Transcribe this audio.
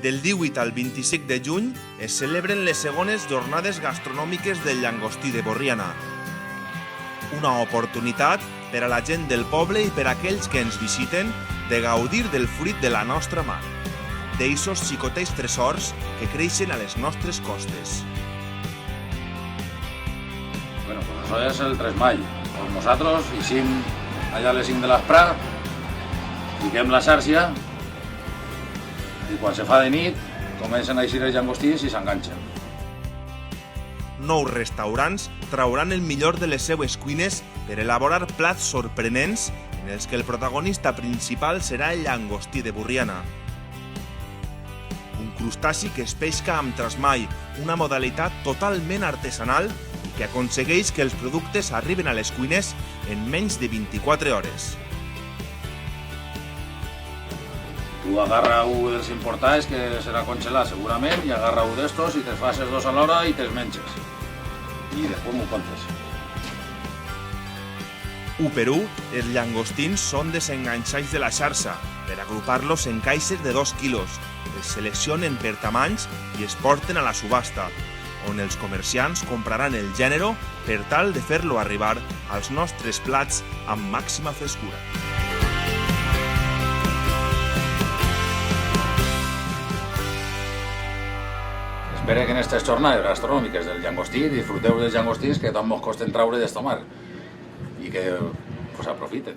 Del 18 al 25 de juny es celebren les segones jornades gastronòmiques del llangostí de Borriana. Una oportunitat per a la gent del poble i per a aquells que ens visiten de gaudir del fruit de la nostra mar, d'eixos xicotells tresors que creixen a les nostres costes. Bueno, pues eso es el 3 de mayo. Pues nosotros hicimos allá a les 5 de l'Esprà, fiquem la xarxa i quan se fa de nit comencen a eixir els llangostins i s'enganxen. Nous restaurants trauran el millor de les seues cuines per elaborar plats sorprenents en els que el protagonista principal serà el llangostí de Borriana. Un crustaci que es pesca amb trasmai, una modalitat totalment artesanal i que aconsegueix que els productes arriben a les cuines en menys de 24 hores. Tu agarra un dels importats que serà congelat segurament i agarra un d'estos i te'ls fas els dos alhora i te'ls menges. I després m'ho contes. U per u, els llangostins són desenganxats de la xarxa per agrupar-los en caixes de 2 quilos. Els seleccionen per tamanys i es porten a la subhasta, on els comerciants compraran el gènere per tal de fer-lo arribar als nostres plats amb màxima frescura. Espero que en aquestes jornades gastronòmiques del llangostí disfruteu dels llangostins que tant mos costen traure d'esta mar i que pues, aprofiten.